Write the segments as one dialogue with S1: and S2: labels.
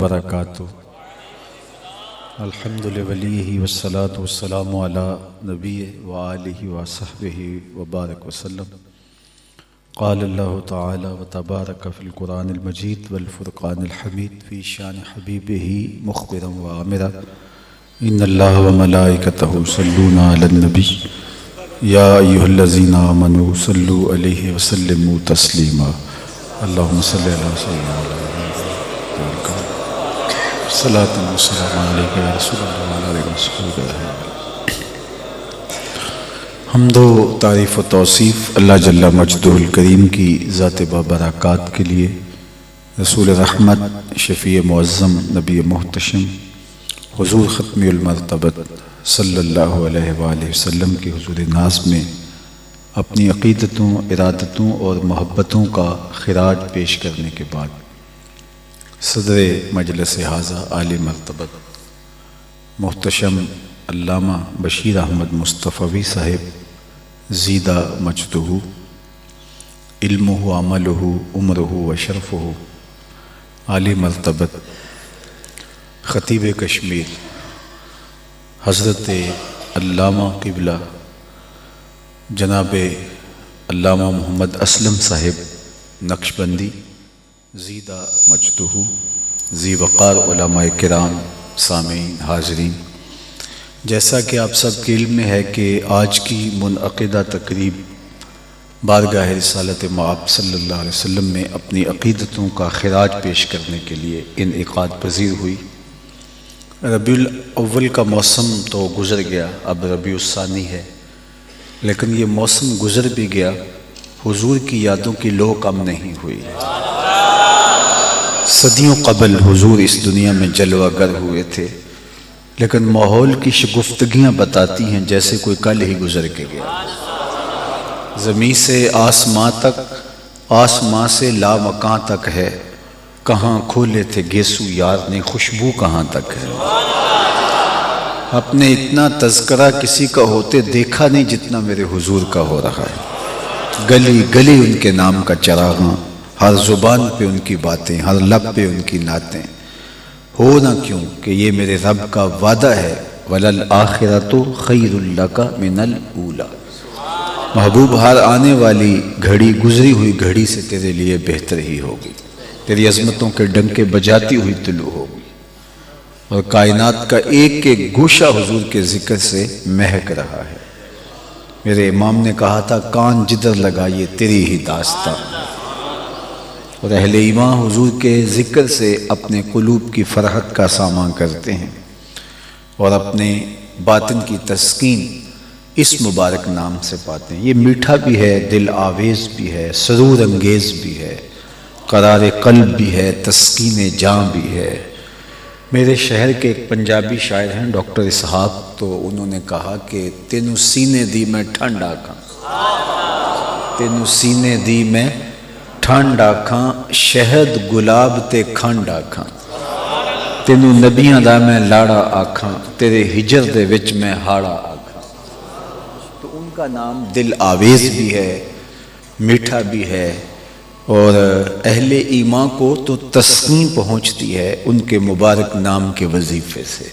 S1: وبرکاتہ۔ الحمد لولیہ والصلاة والسلام علی نبی وآلہ وصحبہ وبارک وسلم۔ قال اللہ تعالی وتبارک فی القرآن المجید والفرقان الحمید فی شان حبیبہ مخبرا وآمرا ان اللہ وملائکتہ یصلون علی النبی یا ایھا الذین آمنوا صلوا علیہ وسلموا تسلیما۔ اللہم صلی علی سیدنا محمد صلاۃ والسلام علیک یا رسول اللہ وعلی آلہ وصحبہ اجمعین۔ حمد و تعریف و توصیف اللہ جل مجدہ الکریم کی ذات بابرکات کے لیے، رسول رحمت شفیع معظم نبی محتشم حضور ختم المرتبت صلی اللہ علیہ وآلہ وسلم کے حضور ناز میں اپنی عقیدتوں، ارادتوں اور محبتوں کا خراج پیش کرنے کے بعد صدر مجلس حاضہ عالی مرتبت محتشم علامہ بشیر احمد مصطفی صاحب زیدہ مجدہ علمہ عملہ عمرہ و شرفہ، عالی مرتبت خطیب کشمیر حضرت علامہ قبلہ جناب علامہ محمد اسلم صاحب نقشبندی زیدہ مجدہ، ذی وقار علماء کرام، سامعین، حاضرین، جیسا کہ آپ سب کے علم میں ہے کہ آج کی منعقدہ تقریب بارگاہ رسالت مآب صلی اللہ علیہ وسلم میں اپنی عقیدتوں کا خراج پیش کرنے کے لیے انعقاد پذیر ہوئی۔ ربیع الاول کا موسم تو گزر گیا، اب ربیع الثانی ہے، لیکن یہ موسم گزر بھی گیا، حضور کی یادوں کی لو کم نہیں ہوئی۔ صدیوں قبل حضور اس دنیا میں جلوہ گر ہوئے تھے، لیکن ماحول کی شگفتگیاں بتاتی ہیں جیسے کوئی کل ہی گزر کے گیا۔ زمین سے آسماں تک، آسماں سے لامکاں تک ہے، کہاں کھولے تھے گیسو یار نے، خوشبو کہاں تک ہے۔ اپنے اتنا تذکرہ کسی کا ہوتے دیکھا نہیں جتنا میرے حضور کا ہو رہا ہے۔ گلی گلی ان کے نام کا چراغاں، ہر زبان پہ ان کی باتیں، ہر لب پہ ان کی نعتیں، ہو نہ کیوں کہ یہ میرے رب کا وعدہ ہے، وَلَلْآخِرَةُ خَيْرٌ لَكَ مِنَ الْأُولَى۔ محبوب، ہر آنے والی گھڑی گزری ہوئی گھڑی سے تیرے لیے بہتر ہی ہوگی، تیری عظمتوں کے ڈنکے بجاتی ہوئی طلوع ہوگی، اور کائنات کا ایک ایک گوشہ حضور کے ذکر سے مہک رہا ہے۔ میرے امام نے کہا تھا کان جدھر لگائیے تیری ہی داستان، اور اہل ایمان حضور کے ذکر سے اپنے قلوب کی فرحت کا سامان کرتے ہیں اور اپنے باطن کی تسکین اس مبارک نام سے پاتے ہیں۔ یہ میٹھا بھی ہے، دل آویز بھی ہے، سرور انگیز بھی ہے، قرار قلب بھی ہے، تسکین جاں بھی ہے۔ میرے شہر کے ایک پنجابی شاعر ہیں ڈاکٹر اسحاق، تو انہوں نے کہا کہ تینوں سینے دی میں ٹھنڈ آکھاں، تینوں سینے دی میں ٹھنڈ آکھاں، شہد گلاب تے کھنڈ آکھاں، تینوں نبیاں دا میں لاڑا آکھاں، تیرے ہجر دے وچ میں ہاڑا آکھاں۔ تو ان کا نام دل آویز بھی ہے، میٹھا بھی ہے، اور اہل ایمان کو تو تسکین پہنچتی ہے ان کے مبارک نام کے وظیفے سے۔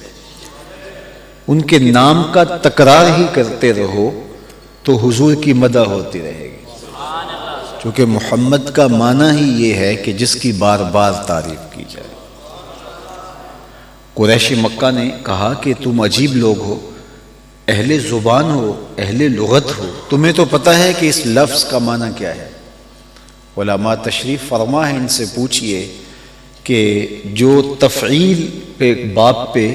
S1: ان کے نام کا تکرار ہی کرتے رہو تو حضور کی مدح ہوتی رہے گی، چونکہ محمد کا معنی ہی یہ ہے کہ جس کی بار بار تعریف کی جائے۔ قریش مکہ نے کہا کہ تم عجیب لوگ ہو، اہل زبان ہو، اہل لغت ہو، تمہیں تو پتہ ہے کہ اس لفظ کا معنی کیا ہے۔ علماء تشریف فرما ہے، ان سے پوچھئے کہ جو تفعیل پہ باب پہ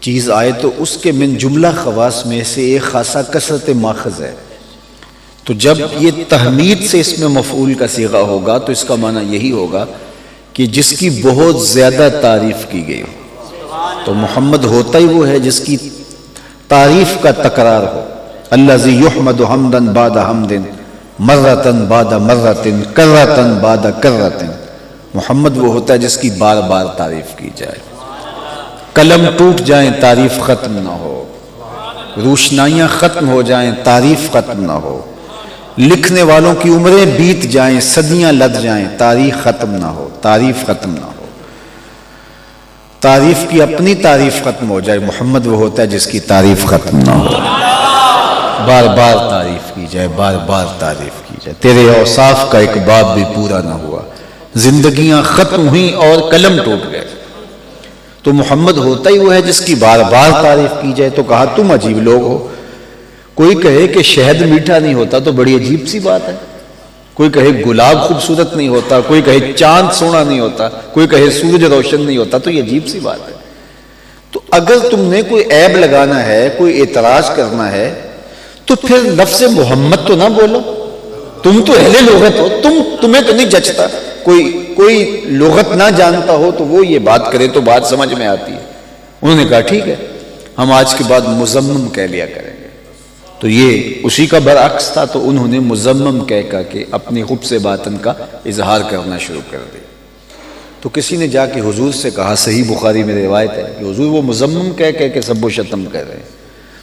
S1: چیز آئے تو اس کے من جملہ خواص میں سے ایک خاصا کثرت ماخذ ہے، تو جب یہ تحمید سے اس میں مفعول کا صیغہ ہوگا تو اس کا معنی یہی ہوگا کہ جس کی بہت زیادہ تعریف کی گئی ہو۔ تو محمد ہوتا ہی وہ ہے جس کی تعریف کا تکرار ہو۔ الذی یحمد حمدا بعد حمد، مرتن بعد مرتن، کرتن بعد کرتن۔ محمد وہ ہوتا ہے جس کی بار بار تعریف کی جائے، قلم ٹوٹ جائیں تعریف ختم نہ ہو، روشنائیاں ختم ہو جائیں تعریف ختم نہ ہو، لکھنے والوں کی عمریں بیت جائیں، صدیاں لد جائیں، تاریخ ختم نہ ہو، تعریف ختم نہ ہو۔ تعریف کی اپنی تعریف ختم ہو جائے، محمد وہ ہوتا ہے جس کی تعریف ختم نہ ہو، بار بار تعریف کی جائے، بار بار تعریف کی جائے۔ تیرے اوصاف کا ایک باب بھی پورا نہ ہوا، زندگیاں ختم ہوئیں اور قلم ٹوٹ گئے۔ تو محمد ہوتا ہی وہ ہے جس کی بار بار تعریف کی جائے۔ تو کہا تم عجیب لوگ ہو، کوئی کہے کہ شہد میٹھا نہیں ہوتا تو بڑی عجیب سی بات ہے، کوئی کہے گلاب خوبصورت نہیں ہوتا، کوئی کہے چاند سونا نہیں ہوتا، کوئی کہے سورج روشن نہیں ہوتا، تو یہ عجیب سی بات ہے۔ تو اگر تم نے کوئی عیب لگانا ہے، کوئی اعتراض کرنا ہے، تو پھر لفظ محمد تو نہ بولو، تم تو اہل لغت ہو، تمہیں تو نہیں جچتا۔ کوئی لغت نہ جانتا ہو تو وہ یہ بات کرے تو بات سمجھ میں آتی ہے۔ انہوں نے کہا ٹھیک ہے، ہم آج کے بعد مزمم کہہ لیا کریں گے۔ تو یہ اسی کا برعکس تھا، تو انہوں نے مزمم کہہ کے اپنی خبث باطن کا اظہار کرنا شروع کر دیا۔ تو کسی نے جا کے حضور سے کہا، صحیح بخاری میں روایت ہے کہ حضور وہ مزمم کہہ کے سب و شتم کر رہے ہیں۔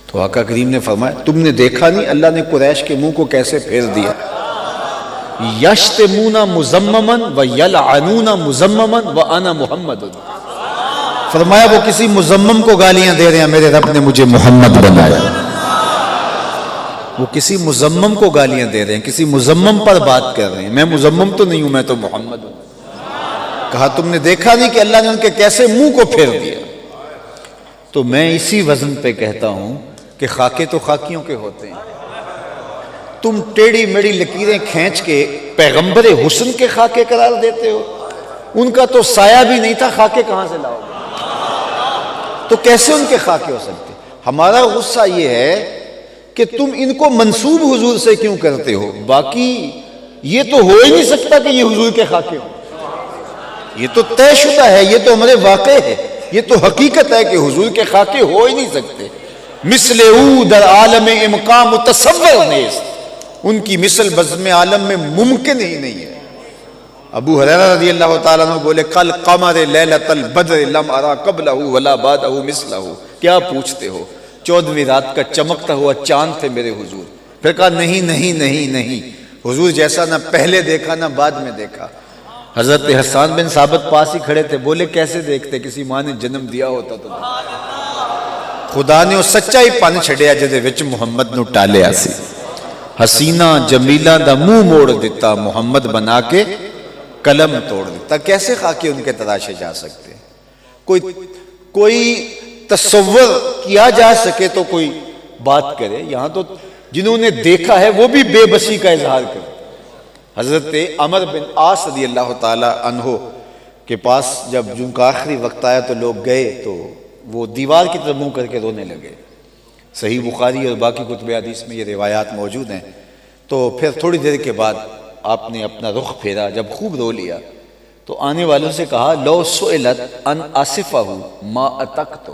S1: تو آقا کریم نے فرمایا تم نے دیکھا نہیں اللہ نے قریش کے منہ کو کیسے پھیر دیا؟ یشتمون مزمما و یلعنون مزمما وانا محمد۔ فرمایا وہ کسی مزمم کو گالیاں دے رہے ہیں، میرے رب نے مجھے محمد بنایا۔ وہ کسی مزمم کو گالیاں دے رہے ہیں، کسی مزمم پر بات کر رہے ہیں، میں مزمم تو نہیں ہوں، میں تو محمد ہوں۔ کہا تم نے دیکھا نہیں کہ اللہ نے ان کے کیسے منہ کو پھیر دیا؟ تو میں اسی وزن پہ کہتا ہوں کہ خاکے تو خاکیوں کے ہوتے ہیں۔ تم ٹیڑھی میڑھی لکیریں کھینچ کے پیغمبر حسن کے خاکے قرار دیتے ہو، ان کا تو سایہ بھی نہیں تھا، خاکے کہاں سے لاؤ گے؟ تو کیسے ان کے خاکے ہو سکتے؟ ہمارا غصہ یہ ہے کہ تم ان کو منسوب حضور سے کیوں کرتے ہو؟ باقی یہ تو ہو ہی نہیں سکتا کہ یہ حضور کے خاکے ہوں، یہ تو طے شدہ ہے، یہ تو ہمارے واقع ہے، یہ تو حقیقت ہے کہ حضور کے خاکے ہو ہی نہیں سکتے۔ مثل او در عالم امکان متصور نیست، ان کی مثل بزم عالم میں ممکن ہی نہیں ہے۔ ابو ہریرہ رضی اللہ تعالیٰ عنہ بولے کل قمر لیلۃ البدر لم ارا قبلہ ولا بعدہ مثلہ۔ کیا پوچھتے ہو، 14ویں رات کا چمکتا ہوا چاند تھے میرے حضور۔ پھر کہا نہیں نہیں نہیں نہیں، حضور جیسا نہ پہلے دیکھا نہ بعد میں دیکھا۔ حضرت حسان بن ثابت پاس ہی کھڑے تھے، بولے کیسے دیکھتے؟ کسی ماں نے جنم دیا ہوتا تو خدا نے وہ سچائی پن چھڑیا جدے وچ محمد نو ٹالیا سی۔ حسینہ جمیلہ دا منہ موڑ دیتا، محمد بنا کے قلم توڑ دیتا۔ کیسے خاکے ان کے تراشے جا سکتے ہیں؟ کوئی تصور کیا جا سکے تو کوئی بات کرے، یہاں تو جنہوں نے دیکھا ہے وہ بھی بے بسی کا اظہار کرے۔ حضرت عمر بن عاص رضی اللہ تعالی عنہ کے پاس جب جن کا آخری وقت آیا تو لوگ گئے تو وہ دیوار کی طرف منہ کر کے رونے لگے۔ صحیح بخاری اور باقی کتب حدیث میں یہ روایات موجود ہیں۔ تو پھر تھوڑی دیر کے بعد آپ نے اپنا رخ پھیرا، جب خوب رو لیا تو آنے والوں سے کہا لو سئلت ان آصفہ ما اتقت،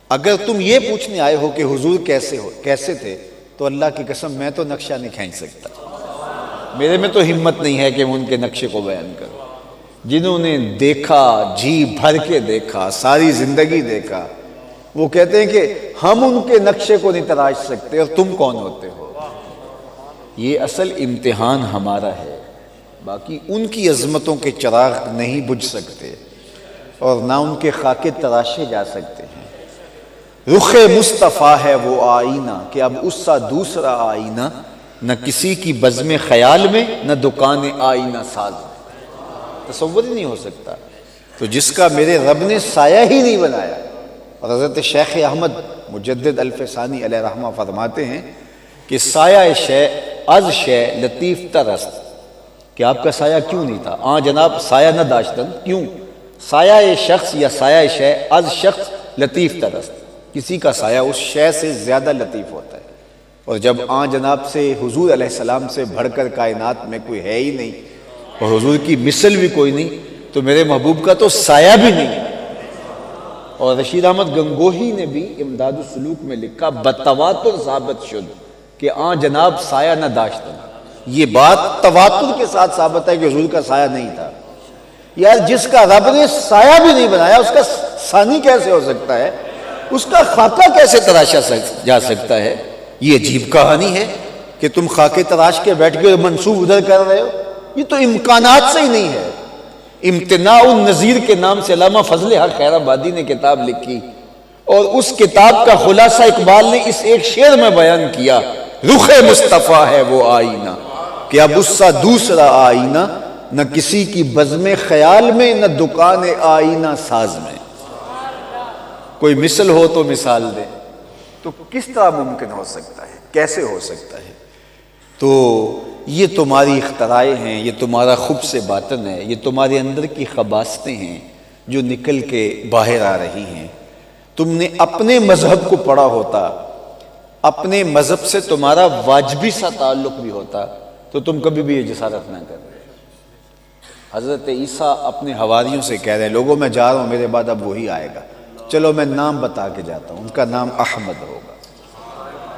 S1: اگر تم یہ پوچھنے آئے ہو کہ حضور کیسے تھے تو اللہ کی قسم میں تو نقشہ نہیں کھینچ سکتا، میرے میں تو ہمت نہیں ہے کہ میں ان کے نقشے کو بیان کروں۔ جنہوں نے دیکھا، جی بھر کے دیکھا، ساری زندگی دیکھا، وہ کہتے ہیں کہ ہم ان کے نقشے کو نہیں تراش سکتے اور تم کون ہوتے ہو؟ یہ اصل امتحان ہمارا ہے، باقی ان کی عظمتوں کے چراغ نہیں بجھ سکتے اور نہ ان کے خاکے تراشے جا سکتے ہیں۔ رخ مصطفیٰ ہے وہ آئینہ کہ اب اس سا دوسرا آئینہ، نہ کسی کی بزم خیال میں نہ دکان آئینہ ساز میں۔ تصور ہی نہیں ہو سکتا۔ تو جس کا میرے رب نے سایہ ہی نہیں بنایا، اور حضرت شیخ احمد مجدد الف ثانی علیہ رحمہ فرماتے ہیں کہ سایہ شے از شے لطیف ترست، کہ آپ کا سایہ کیوں نہیں تھا؟ جناب سایہ نہ داشتن، کیوں؟ سایہ شخص یا سایہ شے از شخص لطیف ترست، کسی کا سایہ اس شے سے زیادہ لطیف ہوتا ہے، اور جب جناب سے حضور علیہ السلام سے بڑھ کر کائنات میں کوئی ہے ہی نہیں اور حضور کی مثل بھی کوئی نہیں، تو میرے محبوب کا تو سایہ بھی نہیں۔ اور رشید احمد گنگوہی نے بھی امداد السلوک میں لکھا بتواتر ثابت شد کہ جناب سایہ نہ داشتن، یہ بات تواتر کے ساتھ ثابت ہے کہ حضور کا سایہ نہیں تھا۔ یار جس کا رب نے سایہ بھی نہیں بنایا اس کا ثانی کیسے ہو سکتا ہے؟ اس کا خاکہ کیسے تراشا جا سکتا ہے؟ یہ عجیب کہانی ہے کہ تم خاکے تراش کے بیٹھ کے منسوب ادھر کر رہے ہو، یہ تو امکانات سے ہی نہیں ہے۔ امتناع النذیر کے نام سے علامہ فضل حق خیر آبادی نے کتاب لکھی، اور اس کتاب کا خلاصہ اقبال نے اس ایک شعر میں بیان کیا، رخ مصطفیٰ ہے وہ آئینہ کہ اب اس سا دوسرا آئینہ، نہ کسی کی بزم خیال میں نہ دکان آئینہ ساز میں۔ کوئی مثل ہو تو مثال دے، تو کس طرح ممکن ہو سکتا ہے، کیسے ہو سکتا ہے؟ تو یہ تمہاری اختراعیں ہیں، یہ تمہارا خب سے باطن ہے، یہ تمہارے اندر کی خباستیں ہیں جو نکل کے باہر آ رہی ہیں۔ تم نے اپنے مذہب کو پڑھا ہوتا، اپنے مذہب سے تمہارا واجبی سا تعلق بھی ہوتا، تو تم کبھی بھی یہ جسارت نہ کرتے۔ حضرت عیسیٰ اپنے حواریوں سے کہہ رہے ہیں، لوگوں میں جا رہا ہوں، میرے بعد اب وہی آئے گا، چلو میں نام بتا کے جاتا ہوں، ان کا نام احمد ہوگا۔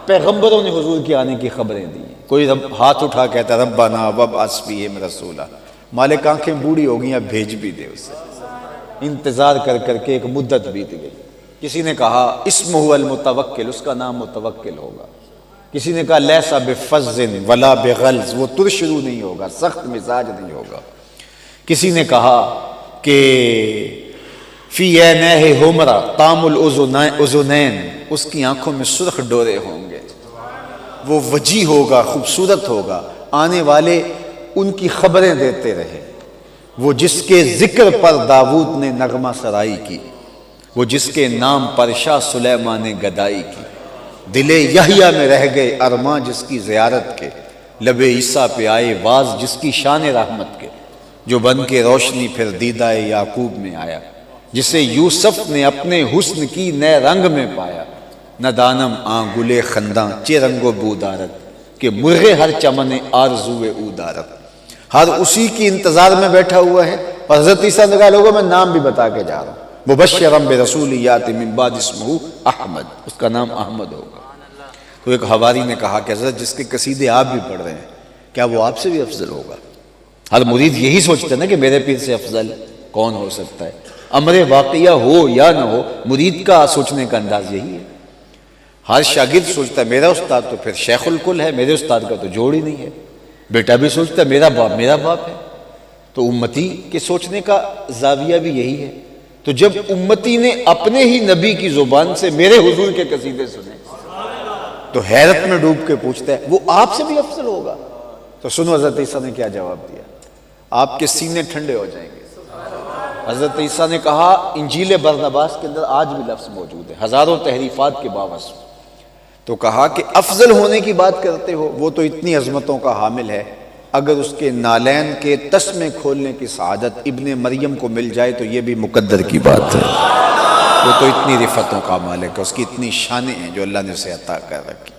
S1: پیغمبروں نے حضور کے آنے کی خبریں دی، کوئی ہاتھ اٹھا کہتا ربنا وابعث فیہم رسولا، مالک آنکھیں بوڑھی ہو گئی، اب بھیج بھی دے اسے۔ انتظار کر کر کے ایک مدت بیت گئی۔ کسی نے کہا اسمہ المتوکل، اس کا نام متوکل ہوگا۔ کسی نے کہا لیسا بفظ ولا بغلظ، وہ ترشرو نہیں ہوگا، سخت مزاج نہیں ہوگا۔ کسی نے کہا کہ فی عینیہ حمرا طام الاذنین، اس کی آنکھوں میں سرخ ڈورے ہوں گے، وہ وجیح ہوگا، خوبصورت ہوگا، آنے والے ان کی خبریں دیتے رہے۔ وہ جس کے ذکر پر داؤد نے نغمہ سرائی کی، وہ جس کے نام پر شاہ سلیمان نے گدائی کی، دل یحییٰ میں رہ گئے ارماں جس کی زیارت کے، لب عیسیٰ پہ آئے واز جس کی شان رحمت کے، جو بن کے روشنی پھر دیدہ یعقوب میں آیا، جسے یوسف نے اپنے حسن کی نئے رنگ میں پایا، نہ دانم آں گلے خنداں چے رنگ و بودارت، کہ مرغے ہر چمن آرزوئے او دارت۔ ہر اسی کی انتظار میں بیٹھا ہوا ہے، اور حضرت عیسیٰ نے کہا لوگوں میں نام بھی بتا کے جا رہا ہوں، مبشرا برسول یاتی من بعد اسمہ احمد، اس کا نام احمد ہوگا۔ تو ایک حواری نے کہا کہ حضرت جس کے قصیدے آپ بھی پڑھ رہے ہیں، کیا وہ آپ سے بھی افضل ہوگا؟ ہر مرید یہی سوچتا ہے نا کہ میرے پیر سے افضل کون ہو سکتا ہے؟ امر واقعہ ہو یا نہ ہو، مرید کا سوچنے کا انداز یہی ہے۔ ہر شاگرد سوچتا ہے میرا استاد تو پھر شیخ الکل ہے، میرے استاد کا تو جوڑ ہی نہیں ہے۔ بیٹا بھی سوچتا ہے میرا باپ ہے۔ تو امتی کے سوچنے کا زاویہ بھی یہی ہے۔ تو جب امتی نے اپنے ہی نبی کی زبان سے میرے حضور کے قصیدے سنے تو حیرت میں ڈوب کے پوچھتا ہے وہ آپ سے بھی افضل ہوگا؟ تو سنو حضرت عیسیٰ نے کیا جواب دیا، آپ کے سینے ٹھنڈے ہو جائیں گے۔ حضرت عیسیٰ نے کہا انجیل برنباس کے اندر آج بھی لفظ موجود ہے، ہزاروں تحریفات کے باوجود۔ تو کہا کہ افضل ہونے کی بات کرتے ہو، وہ تو اتنی عظمتوں کا حامل ہے، اگر اس کے نالین کے تسمے کھولنے کی سعادت ابن مریم کو مل جائے تو یہ بھی مقدر کی بات ہے۔ وہ تو اتنی رفتوں کا مالک ہے، اس کی اتنی شانیں ہیں جو اللہ نے اسے عطا کر رکھی،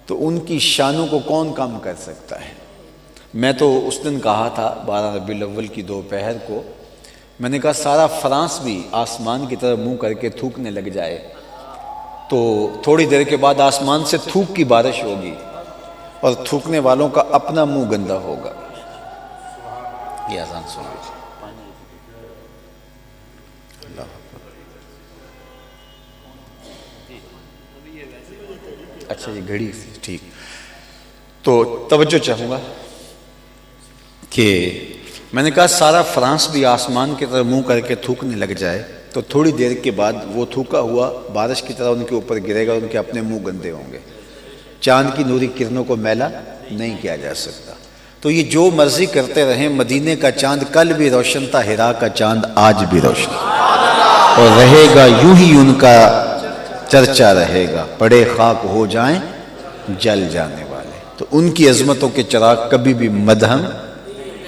S1: تو ان کی شانوں کو کون کم کر سکتا ہے؟ میں تو اس دن کہا تھا 12 ربیع الاول کی دوپہر کو، میں نے کہا سارا فرانس بھی آسمان کی طرف منہ کر کے تھوکنے لگ جائے تو تھوڑی دیر کے بعد آسمان سے تھوک کی بارش ہوگی اور تھوکنے والوں کا اپنا منہ گندا ہوگا۔ یہ اذان سن لیجیے۔ اچھا یہ گھڑی ٹھیک، تو توجہ چاہوں گا کہ میں نے کہا سارا فرانس بھی آسمان کی طرف منہ کر کے تھوکنے لگ جائے تو تھوڑی دیر کے بعد وہ تھوکا ہوا بارش کی طرح ان کے اوپر گرے گا، ان کے اپنے منہ گندے ہوں گے۔ چاند کی نوری کرنوں کو میلا نہیں کیا جا سکتا۔ تو یہ جو مرضی کرتے رہیں، مدینے کا چاند کل بھی روشن تھا، ہرا کا چاند آج بھی روشن، اور رہے گا یوں ہی ان کا چرچا رہے گا، پڑے خاک ہو جائیں جل جانے والے۔ تو ان کی عظمتوں کے چراغ کبھی بھی مدھم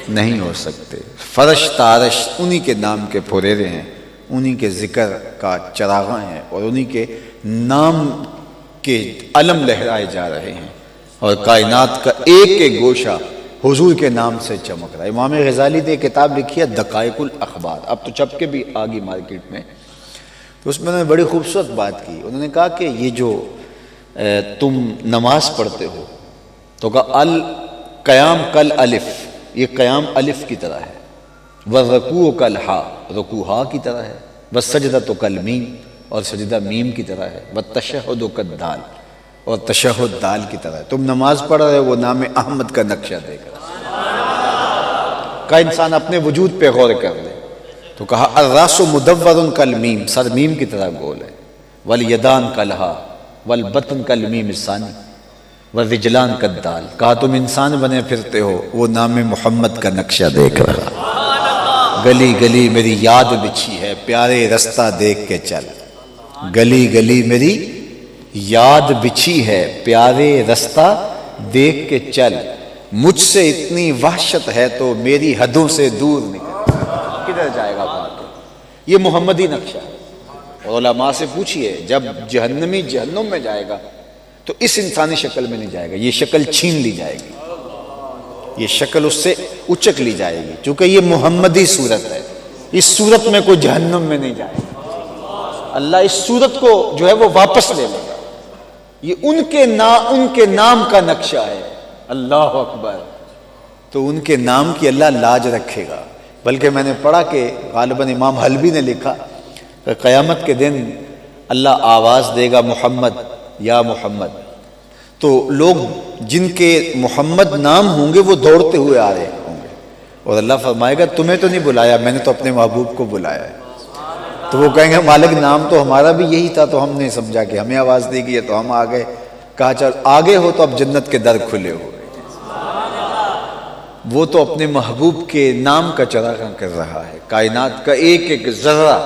S1: نہیں ہو سکتے۔ فرش تارش انہی کے نام کے پھریرے ہیں، انہی کے ذکر کا چراغاں ہیں، اور انہی کے نام کے علم لہرائے جا رہے ہیں، اور کائنات کا ایک ایک گوشہ حضور کے نام سے چمک رہا ہے۔ امام غزالی نے کتاب لکھی ہے دقائق الاخبار، اب تو چھپ کے بھی آ گئی مارکیٹ میں، تو اس میں انہوں نے بڑی خوبصورت بات کی۔ انہوں نے کہا کہ یہ جو تم نماز پڑھتے ہو تو کہا القیام کل الف، یہ قیام الف کی طرح ہے، والرکوع کل ہا، رکوع ہا کی طرح ہے، والسجدۃ کل میم، اور سجدہ میم کی طرح ہے، والتشہد کل دال، اور تشہد دال کی طرح ہے۔ تم نماز پڑھ رہے ہو، وہ نام احمد کا نقشہ دیکھ رہا ہے۔ کا انسان اپنے وجود پہ غور کر لے تو کہا الراس مدور کالمیم، سر میم کی طرح گول ہے، والیدان کالہا والبطن کالمیم الثانی والرجلان کالدال، کہا تم انسان بنے پھرتے ہو، وہ نام محمد کا نقشہ دیکھ رہا، گلی گلی میری یاد بچھی ہے، پیارے رستہ دیکھ کے چل، گلی گلی میری یاد بچھی ہے، پیارے رستہ دیکھ کے چل، مجھ سے اتنی وحشت ہے تو میری حدوں سے دور نکل، کدھر جائے گا بات؟ یہ محمدی نقشہ ہے۔ اور علماء سے پوچھئے جب جہنمی جہنم میں جائے گا تو اس انسانی شکل میں نہیں جائے گا، یہ شکل چھین لی جائے گی، یہ شکل اس سے اچک لی جائے گی، چونکہ یہ محمدی صورت ہے، اس صورت میں کوئی جہنم میں نہیں جائے گا، اللہ اس صورت کو جو ہے وہ واپس لے لے گا، یہ ان کے نام کا نقشہ ہے، اللہ اکبر، تو ان کے نام کی اللہ لاج رکھے گا۔ بلکہ میں نے پڑھا کہ غالباً امام حلبی نے لکھا کہ قیامت کے دن اللہ آواز دے گا محمد یا محمد، تو لوگ جن کے محمد نام ہوں گے وہ دوڑتے ہوئے آ رہے ہوں گے، اور اللہ فرمائے گا تمہیں تو نہیں بلایا، میں نے تو اپنے محبوب کو بلایا ہے، تو وہ کہیں گے مالک نام تو ہمارا بھی یہی تھا، تو ہم نے سمجھا کہ ہمیں آواز دی گئی ہے تو ہم آ گئے، کہا چل آگے ہو تو اب جنت کے در کھلے ہوئے، وہ تو اپنے محبوب کے نام کا چراغاں کر رہا ہے، کائنات کا ایک ایک ذرہ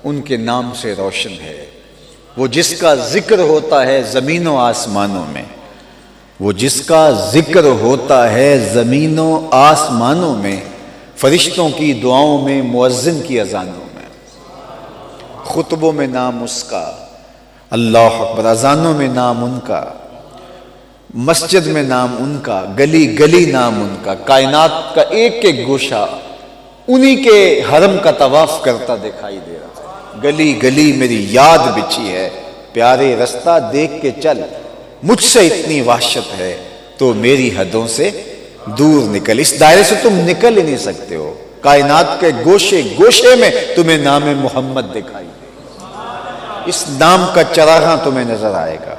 S1: ان کے نام سے روشن ہے، وہ جس کا ذکر ہوتا ہے زمین و آسمانوں میں، وہ جس کا ذکر ہوتا ہے زمین و آسمانوں میں، فرشتوں کی دعاؤں میں، مؤذن کی اذانوں میں، خطبوں میں نام اس کا، اللہ اکبر، اذانوں میں نام ان کا، مسجد میں نام ان کا، گلی گلی نام ان کا، کائنات کا ایک ایک گوشہ انہی کے حرم کا طواف کرتا دکھائی دے رہا ہے، گلی گلی میری یاد بچھی ہے، پیارے رستہ دیکھ کے چل، مجھ سے اتنی وحشت ہے تو میری حدوں سے دور نکل، اس دائرے سے تم نکل ہی نہیں سکتے ہو، کائنات کے گوشے گوشے میں تمہیں نام محمد دکھائی دے گا، اس نام کا چراغاں تمہیں نظر آئے گا،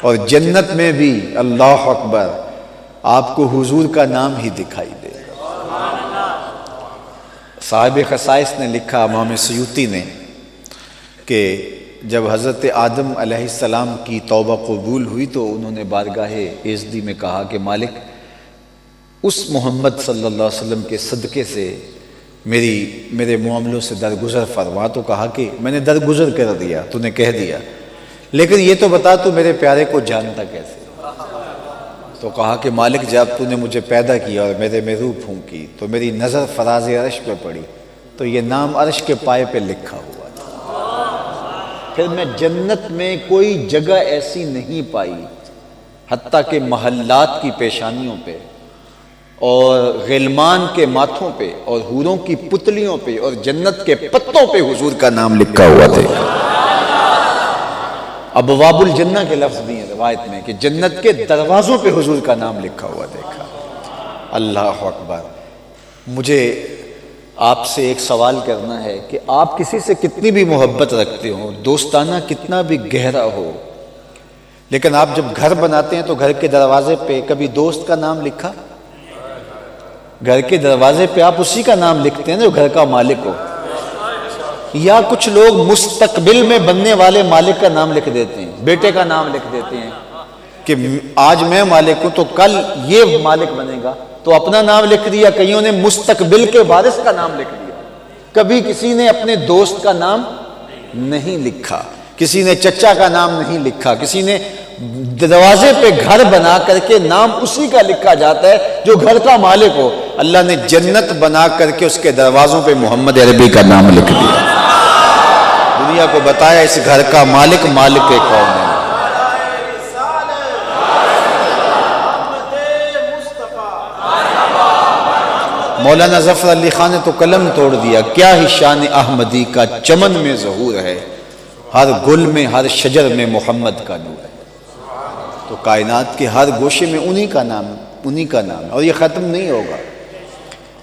S1: اور جنت میں بھی اللہ اکبر آپ کو حضور کا نام ہی دکھائی دے گا۔ صاحب خصائص نے لکھا، امام سیوطی نے، کہ جب حضرت آدم علیہ السلام کی توبہ قبول ہوئی تو انہوں نے بارگاہ ایزدی میں کہا کہ مالک اس محمد صلی اللہ علیہ وسلم کے صدقے سے میرے معاملوں سے درگزر فرما، تو کہا کہ میں نے درگزر کر دیا، تو نے کہہ دیا، لیکن یہ تو بتا تو میرے پیارے کو جانتا کیسے؟ تو کہا کہ مالک جب تو نے مجھے پیدا کیا اور میرے میں روح پھونکی تو میری نظر فراز عرش پہ پڑی، تو یہ نام عرش کے پائے پہ لکھا ہوا تھا، پھر میں جنت میں کوئی جگہ ایسی نہیں پائی، حتیٰ کہ محلات کی پیشانیوں پہ اور غلمان کے ماتھوں پہ اور حوروں کی پتلیوں پہ اور جنت کے پتوں پہ حضور کا نام لکھا ہوا تھا۔ ابواب الجنہ کے لفظ بھی ہیں روایت میں کہ جنت کے دروازوں پہ حضور کا نام لکھا ہوا دیکھا۔ اللہ اکبر، مجھے آپ سے ایک سوال کرنا ہے کہ آپ کسی سے کتنی بھی محبت رکھتے ہو، دوستانہ کتنا بھی گہرا ہو، لیکن آپ جب گھر بناتے ہیں تو گھر کے دروازے پہ کبھی دوست کا نام لکھا؟ گھر کے دروازے پہ آپ اسی کا نام لکھتے ہیں جو گھر کا مالک ہو، یا کچھ لوگ مستقبل میں بننے والے مالک کا نام لکھ دیتے ہیں، بیٹے کا نام لکھ دیتے ہیں کہ آج میں مالک ہوں تو کل یہ مالک بنے گا، تو اپنا نام لکھ دیا، کئیوں نے مستقبل کے وارث کا نام لکھ دیا، کبھی کسی نے اپنے دوست کا نام نہیں لکھا، کسی نے چچا کا نام نہیں لکھا، کسی نے دروازے پہ گھر بنا کر کے نام اسی کا لکھا جاتا ہے جو گھر کا مالک ہو، اللہ نے جنت بنا کر کے اس کے دروازوں پہ محمد عربی کا نام لکھ دیا، دنیا کو بتایا اس گھر کا مالک کون ہے۔ مولانا ظفر علی خان نے تو قلم توڑ دیا، کیا ہی شان احمدی کا چمن میں ظہور ہے، ہر گل میں ہر شجر میں محمد کا نور ہے، تو کائنات کے ہر گوشے میں انہی کا نام، اور یہ ختم نہیں ہوگا،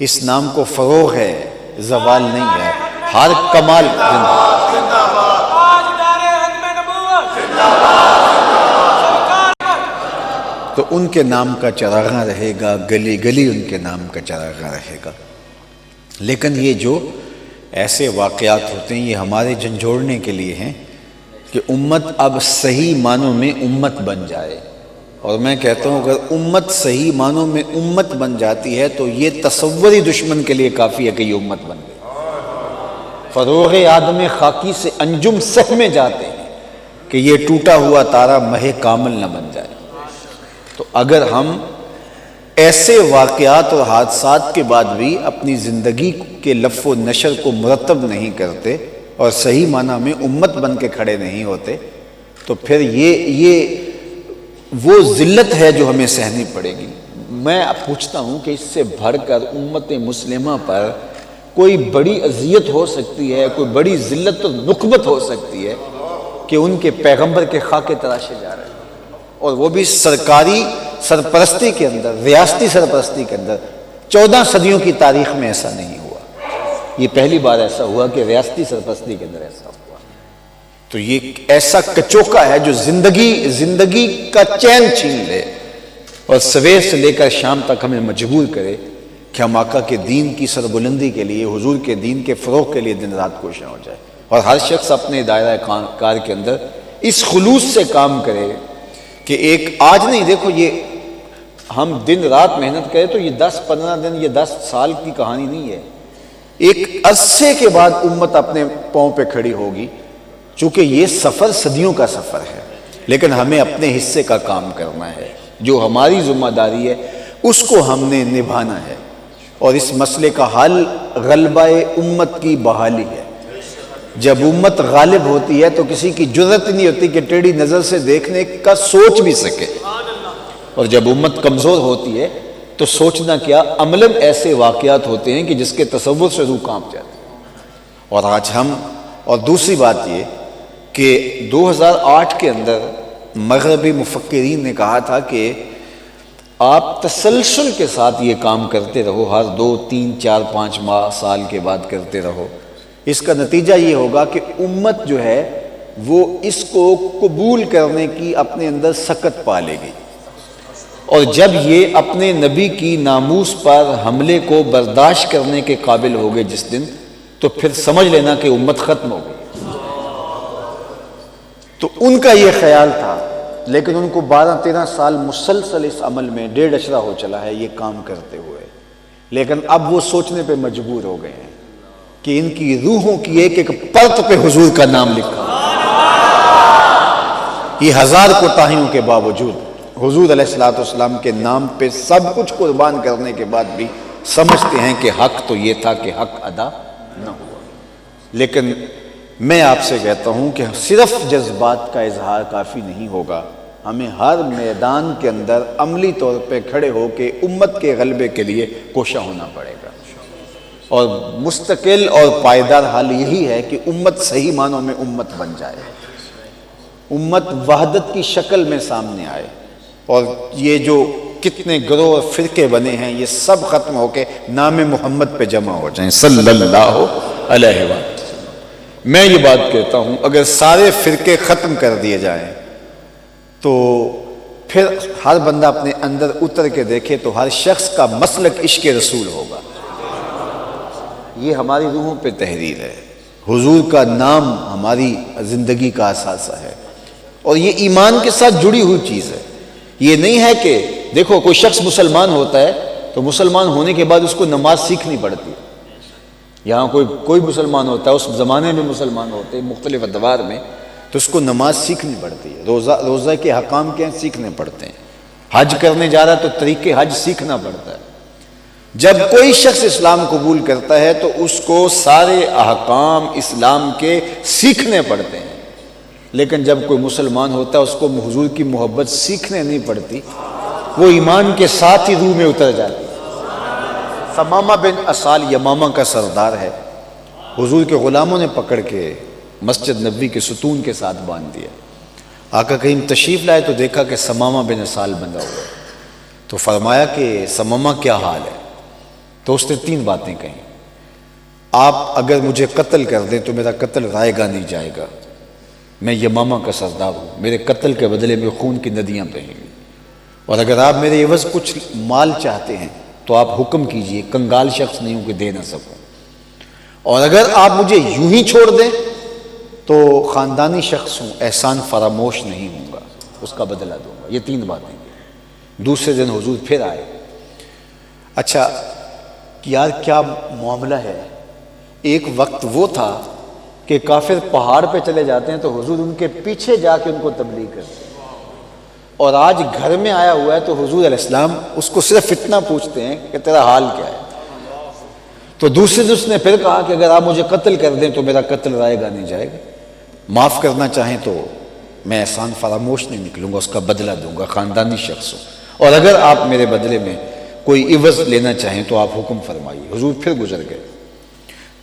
S1: اس نام کو فروغ ہے، زوال نہیں ہے، ہر کمال تو ان کے نام کا چراغاں رہے گا، گلی گلی ان کے نام کا چراغاں رہے گا۔ لیکن یہ جو ایسے واقعات ہوتے ہیں یہ ہمارے جھنجھوڑنے کے لیے ہیں کہ امت اب صحیح معنوں میں امت بن جائے۔ اور میں کہتا ہوں اگر امت صحیح معنوں میں امت بن جاتی ہے تو یہ تصوری دشمن کے لیے کافی ہے کہ یہ امت بن گئی۔ فروغ آدم خاکی سے انجم سہمے جاتے ہیں کہ یہ ٹوٹا ہوا تارا مہ کامل نہ بن جائے۔ تو اگر ہم ایسے واقعات اور حادثات کے بعد بھی اپنی زندگی کے لف و نشر کو مرتب نہیں کرتے اور صحیح معنی میں امت بن کے کھڑے نہیں ہوتے تو پھر یہ وہ ذلت ہے جو ہمیں سہنی پڑے گی۔ میں پوچھتا ہوں کہ اس سے بڑھ کر امت مسلمہ پر کوئی بڑی اذیت ہو سکتی ہے، کوئی بڑی ذلت اور نکبت ہو سکتی ہے کہ ان کے پیغمبر کے خاکے تراشے جا رہے ہیں، اور وہ بھی سرکاری سرپرستی کے اندر، ریاستی سرپرستی کے اندر۔ 14 صدیوں کی تاریخ میں ایسا نہیں ہوا، یہ پہلی بار ایسا ہوا کہ ریاستی سرپرستی کے اندر ایسا ہوا۔ تو یہ ایسا کچوکا ہے جو زندگی کا چین چھین لے اور سویر سے لے کر شام تک ہمیں مجبور کرے کہ ہم آقا کے دین کی سربلندی کے لیے، حضور کے دین کے فروغ کے لیے دن رات کوشاں ہو جائے، اور ہر شخص اپنے دائرہ کار کے اندر اس خلوص سے کام کرے کہ ایک آج نہیں، دیکھو یہ ہم دن رات محنت کریں تو یہ 10-15 دن، یہ 10 سال کی کہانی نہیں ہے، ایک عرصے کے بعد امت اپنے پاؤں پہ کھڑی ہوگی، چونکہ یہ سفر صدیوں کا سفر ہے، لیکن ہمیں اپنے حصے کا کام کرنا ہے، جو ہماری ذمہ داری ہے اس کو ہم نے نبھانا ہے، اور اس مسئلے کا حل غلبہ امت کی بحالی ہے۔ جب امت غالب ہوتی ہے تو کسی کی جرت نہیں ہوتی کہ ٹیڑھی نظر سے دیکھنے کا سوچ بھی سکے، اور جب امت کمزور ہوتی ہے تو سوچنا کیا، عملاً ایسے واقعات ہوتے ہیں کہ جس کے تصور سے روح کانپ جاتی ہے۔ اور آج ہم، اور دوسری بات یہ کہ 2008 کے اندر مغربی مفکرین نے کہا تھا کہ آپ تسلسل کے ساتھ یہ کام کرتے رہو، ہر 2, 3, 4, 5 ماہ سال کے بعد کرتے رہو، اس کا نتیجہ یہ ہوگا کہ امت جو ہے وہ اس کو قبول کرنے کی اپنے اندر سکت پا لے گی، اور جب یہ اپنے نبی کی ناموس پر حملے کو برداشت کرنے کے قابل ہوگے جس دن، تو پھر سمجھ لینا کہ امت ختم ہو گئی۔ تو ان کا یہ خیال تھا، لیکن ان کو 12-13 سال مسلسل اس عمل میں 1.5 اشرہ ہو چلا ہے یہ کام کرتے ہوئے، لیکن اب وہ سوچنے پہ مجبور ہو گئے ہیں کہ ان کی روحوں کی ایک ایک پرت پہ حضور کا نام لکھا، یہ 1000 کوتاہیوں کے باوجود حضور علیہ السلام کے نام پہ سب کچھ قربان کرنے کے بعد بھی سمجھتے ہیں کہ حق تو یہ تھا کہ حق ادا نہ ہوا۔ لیکن میں آپ سے کہتا ہوں کہ صرف جذبات کا اظہار کافی نہیں ہوگا، ہمیں ہر میدان کے اندر عملی طور پہ کھڑے ہو کے امت کے غلبے کے لیے کوشاں ہونا پڑے گا، اور مستقل اور پائیدار حال یہی ہے کہ امت صحیح معنوں میں امت بن جائے، امت وحدت کی شکل میں سامنے آئے، اور یہ جو کتنے گروہ اور فرقے بنے ہیں یہ سب ختم ہو کے نام محمد پہ جمع ہو جائیں صلی اللہ علیہ وسلم۔ میں یہ بات کہتا ہوں اگر سارے فرقے ختم کر دیے جائیں تو پھر ہر بندہ اپنے اندر اتر کے دیکھے تو ہر شخص کا مسلک عشق رسول ہوگا۔ یہ ہماری روحوں پہ تحریر ہے، حضور کا نام ہماری زندگی کا اثاثہ ہے، اور یہ ایمان کے ساتھ جڑی ہوئی چیز ہے۔ یہ نہیں ہے کہ دیکھو کوئی شخص مسلمان ہوتا ہے تو مسلمان ہونے کے بعد اس کو نماز سیکھنی پڑتی ہے، یہاں کوئی مسلمان ہوتا ہے، اس زمانے میں مسلمان ہوتے ہیں مختلف ادوار میں، تو اس کو نماز سیکھنی پڑتی ہے، روزہ کے حکام کے ہیں سیکھنے پڑتے ہیں، حج کرنے جا رہا ہے تو طریقے حج سیکھنا پڑتا ہے۔ جب کوئی شخص اسلام قبول کرتا ہے تو اس کو سارے احکام اسلام کے سیکھنے پڑتے ہیں، لیکن جب کوئی مسلمان ہوتا ہے اس کو حضور کی محبت سیکھنے نہیں پڑتی، وہ ایمان کے ساتھ ہی روح میں اتر جاتی ہے۔ ثمامہ بن اسال یمامہ کا سردار ہے، حضور کے غلاموں نے پکڑ کے مسجد نبوی کے ستون کے ساتھ باندھ دیا، آقا کریم تشریف لائے تو دیکھا کہ ثمامہ بن اسال بندھا ہوا ہے، تو فرمایا کہ ثمامہ کیا حال ہے؟ تو اس نے 3 باتیں کہیں، آپ اگر مجھے قتل کر دیں تو میرا قتل رائے گا نہیں جائے گا، میں یمامہ کا سردار ہوں، میرے قتل کے بدلے میں خون کی ندیاں بہیں گی، اور اگر آپ میرے عوض کچھ مال چاہتے ہیں تو آپ حکم کیجئے، کنگال شخص نہیں ہوں کہ دے نہ سکوں، اور اگر آپ مجھے یوں ہی چھوڑ دیں تو خاندانی شخص ہوں، احسان فراموش نہیں ہوں گا، اس کا بدلہ دوں گا۔ یہ 3 باتیں۔ دوسرے دن حضور پھر آئے۔ اچھا یار کیا معاملہ ہے، ایک وقت وہ تھا کہ کافر پہاڑ پہ چلے جاتے ہیں تو حضور ان کے پیچھے جا کے ان کو تبلیغ کرتے ہیں، اور آج گھر میں آیا ہوا ہے تو حضور علیہ السلام اس کو صرف اتنا پوچھتے ہیں کہ تیرا حال کیا ہے۔ تو دوسرے دن اس نے پھر کہا کہ اگر آپ مجھے قتل کر دیں تو میرا قتل رائے گا نہیں جائے گا، معاف کرنا چاہیں تو میں احسان فراموش نہیں نکلوں گا، اس کا بدلہ دوں گا، خاندانی شخص ہوں، اور اگر آپ میرے بدلے میں کوئی عوض لینا چاہیں تو آپ حکم فرمائیے۔ حضور پھر گزر گئے۔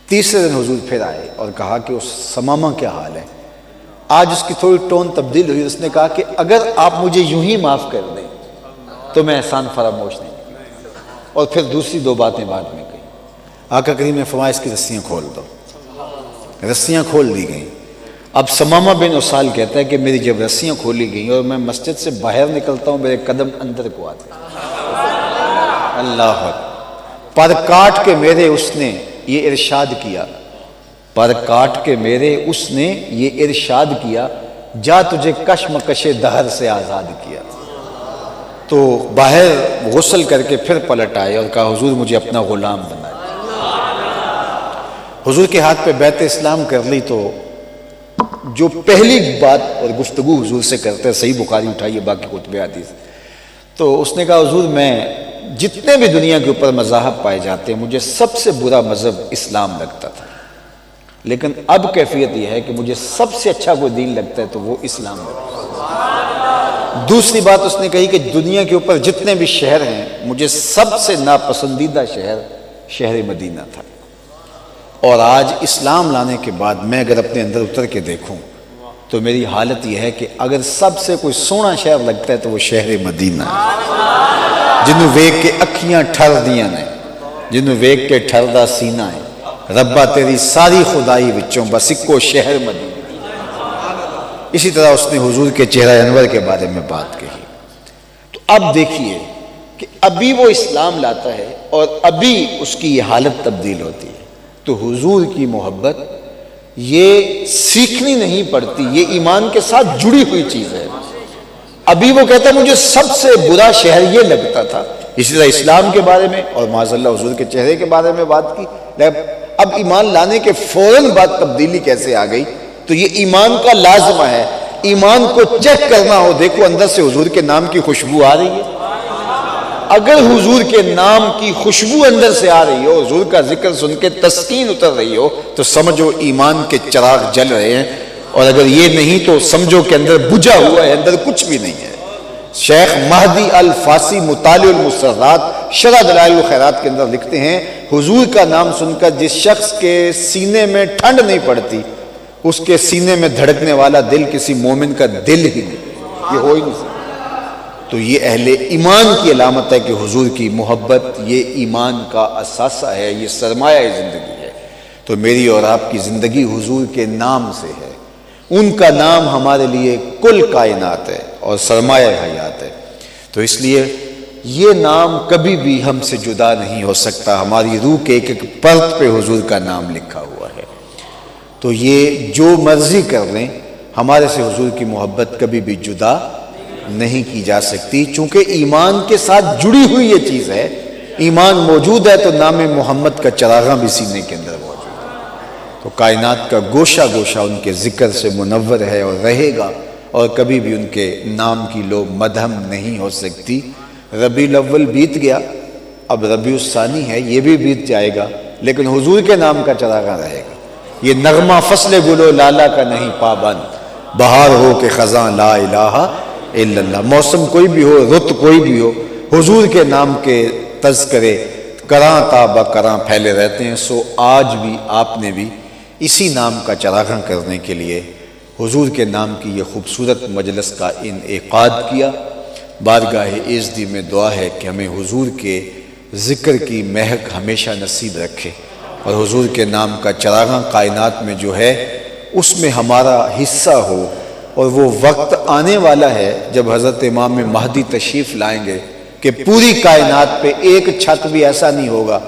S1: تیسرے دن حضور پھر آئے اور کہا کہ اس ثمامہ کیا حال ہے۔ آج اس کی تھوڑی ٹون تبدیل ہوئی، اس نے کہا کہ اگر آپ مجھے یوں ہی معاف کر دیں تو میں احسان فراموش نہیں کروں، اور پھر دوسری 2 باتیں بعد میں کہیں۔ آقا کریم نے فرمایا اس کی رسیاں کھول دو، رسیاں کھول دی گئیں۔ اب ثمامہ بن اسال کہتا ہے کہ میری جب رسیاں کھولی گئیں اور میں مسجد سے باہر نکلتا ہوں میرے قدم اندر کو آتے ہیں، اللہ اکبر، پر کاٹ کے میرے اس نے یہ ارشاد کیا، پر کاٹ کے میرے اس نے یہ ارشاد کیا، جا تجھے کشمکش دہر سے آزاد کیا۔ تو باہر غسل کر کے پھر پلٹ آئے اور کہا حضور مجھے اپنا غلام بنائے۔ حضور کے ہاتھ پہ بیعت اسلام کر لی تو جو پہلی بات اور گفتگو حضور سے کرتے ہیں، صحیح بخاری اٹھائیے باقی کتب حدیث، تو اس نے کہا حضور میں جتنے بھی دنیا کے اوپر مذاہب پائے جاتے ہیں مجھے سب سے برا مذہب اسلام لگتا تھا، لیکن اب کیفیت یہ ہے کہ مجھے سب سے اچھا کوئی دین لگتا ہے تو وہ اسلام لگتا ہے۔ دوسری بات اس نے کہی کہ دنیا کے اوپر جتنے بھی شہر ہیں مجھے سب سے ناپسندیدہ شہر مدینہ تھا، اور آج اسلام لانے کے بعد میں اگر اپنے اندر اتر کے دیکھوں تو میری حالت یہ ہے کہ اگر سب سے کوئی سونا شہر لگتا ہے تو وہ شہر مدینہ ہے، جنوں ویکھ کے اکھیاں ٹھر دیاں نے، جنوں ویکھ کے ٹھردا سینہ ہے، ربا تیری ساری خدائی وچوں بس اکو شہر مدینہ۔ اسی طرح اس نے حضور کے چہرہ انور کے بارے میں بات کہی۔ تو اب دیکھیے کہ ابھی وہ اسلام لاتا ہے اور ابھی اس کی یہ حالت تبدیل ہوتی ہے۔ تو حضور کی محبت یہ سیکھنی نہیں پڑتی، یہ ایمان کے ساتھ جڑی ہوئی چیز ہے۔ ابھی وہ کہتا ہے مجھے سب سے برا شہر یہ لگتا تھا، اسی طرح اسلام کے بارے میں اور معاذ اللہ حضور کے چہرے کے بارے میں بات کی، اب ایمان لانے کے فوراً بعد تبدیلی کیسے آ گئی؟ تو یہ ایمان کا لازمہ ہے۔ ایمان کو چیک کرنا ہو، دیکھو اندر سے حضور کے نام کی خوشبو آ رہی ہے۔ اگر حضور کے نام کی خوشبو اندر سے آ رہی ہو، حضور کا ذکر سن کے تسکین اتر رہی ہو، تو سمجھو ایمان کے چراغ جل رہے ہیں، اور اگر یہ نہیں تو سمجھو کہ اندر بجھا ہوا ہے، اندر کچھ بھی نہیں ہے۔ شیخ مہدی الفاسی مطالع المسرات شرح دلائل الخیرات کے اندر لکھتے ہیں حضور کا نام سن کر جس شخص کے سینے میں ٹھنڈ نہیں پڑتی، اس کے سینے میں دھڑکنے والا دل کسی مومن کا دل ہی نہیں، یہ ہو ہی نہیں سکتا۔ تو یہ اہل ایمان کی علامت ہے کہ حضور کی محبت یہ ایمان کا اثاثہ ہے، یہ سرمایہ زندگی ہے۔ تو میری اور آپ کی زندگی حضور کے نام سے ہے، ان کا نام ہمارے لیے کل کائنات ہے اور سرمایہ حیات ہے۔ تو اس لیے یہ نام کبھی بھی ہم سے جدا نہیں ہو سکتا، ہماری روح کے ایک ایک پرت پہ حضور کا نام لکھا ہوا ہے۔ تو یہ جو مرضی کر لیں، ہمارے سے حضور کی محبت کبھی بھی جدا نہیں کی جا سکتی، چونکہ ایمان کے ساتھ جڑی ہوئی یہ چیز ہے۔ ایمان موجود ہے تو نام محمد کا چراغاں بھی سینے کے اندر موجود ہے۔ تو کائنات کا گوشہ گوشہ ان کے ذکر سے منور ہے اور رہے گا، اور کبھی بھی ان کے نام کی لوگ مدھم نہیں ہو سکتی۔ ربیع الاول بیت گیا، اب ربیع الثانی ہے، یہ بھی بیت جائے گا، لیکن حضور کے نام کا چراغاں رہے گا۔ یہ نغمہ فصل گلو لالا کا نہیں پابند، بہار ہو کہ خزاں لا الہ الا اللہ، موسم کوئی بھی ہو، رت کوئی بھی ہو، حضور کے نام کے تذکرے کراں تا با کراں پھیلے رہتے ہیں۔ سو آج بھی آپ نے بھی اسی نام کا چراغاں کرنے کے لیے حضور کے نام کی یہ خوبصورت مجلس کا انعقاد کیا۔ بارگاہ عزدی میں دعا ہے کہ ہمیں حضور کے ذکر کی مہک ہمیشہ نصیب رکھے، اور حضور کے نام کا چراغاں کائنات میں جو ہے اس میں ہمارا حصہ ہو، اور وہ وقت آنے والا ہے جب حضرت امام مہدی تشریف لائیں گے کہ پوری کائنات پہ ایک چھت بھی ایسا نہیں ہوگا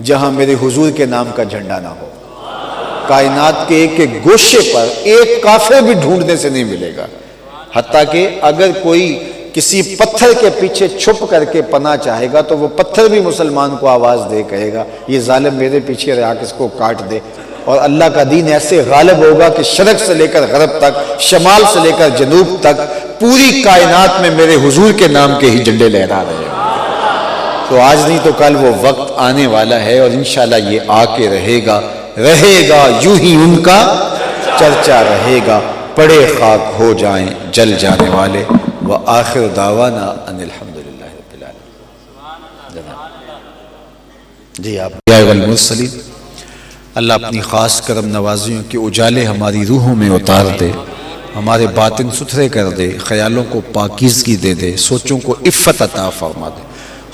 S1: جہاں میرے حضور کے نام کا جھنڈا نہ ہو. کائنات کے ایک ایک گوشے پر ایک کافر بھی ڈھونڈنے سے نہیں ملے گا. حتیٰ کہ اگر کوئی کسی پتھر کے پیچھے چھپ کر کے پناہ چاہے گا تو وہ پتھر بھی مسلمان کو آواز دے کہے گا یہ ظالم میرے پیچھے رہا کہ اس کو کاٹ دے. اور اللہ کا دین ایسے غالب ہوگا کہ شرق سے لے کر غرب تک، شمال سے لے کر جنوب تک پوری کائنات میں میرے حضور کے نام کے ہی جھنڈے لہرا رہے ہیں. تو آج نہیں تو کل وہ وقت آنے والا ہے اور انشاءاللہ یہ آ کے رہے گا یوں ہی ان کا چرچا رہے گا. پڑے خاک ہو جائیں جل جانے والے. وآخر دعوانا ان الحمدللہ رب العالمین. جی آپ والمرسلین، اللہ اپنی خاص کرم نوازیوں کے اجالے ہماری روحوں میں اتار دے، ہمارے باطن ستھرے کر دے، خیالوں کو پاکیزگی دے دے، سوچوں کو عفت عطا فرما دے،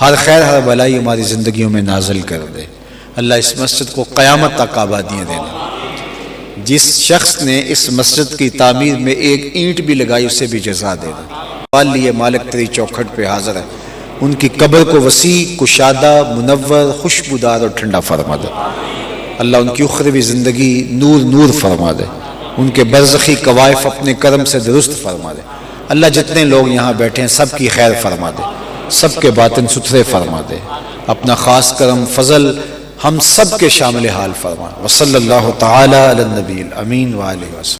S1: ہر خیر ہر بلائی ہماری زندگیوں میں نازل کر دے. اللہ اس مسجد کو قیامت تک آبادیاں دے دے. جس شخص نے اس مسجد کی تعمیر میں ایک اینٹ بھی لگائی اسے بھی جزا دے دے. لیے مالک تیری چوکھٹ پہ حاضر ہے، ان کی قبر کو وسیع، کشادہ، منور، خوشبودار اور ٹھنڈا فرما دے. اللہ ان کی اخروی زندگی نور فرما دے، ان کے برزخی قوائف اپنے کرم سے درست فرما دے. اللہ جتنے لوگ یہاں بیٹھے ہیں سب کی خیر فرما دے، سب کے باطن ستھرے فرما دے. اپنا خاص کرم فضل ہم سب کے شامل حال فرما. وصلی اللہ تعالی علی النبی الامین وآلہ وسلم.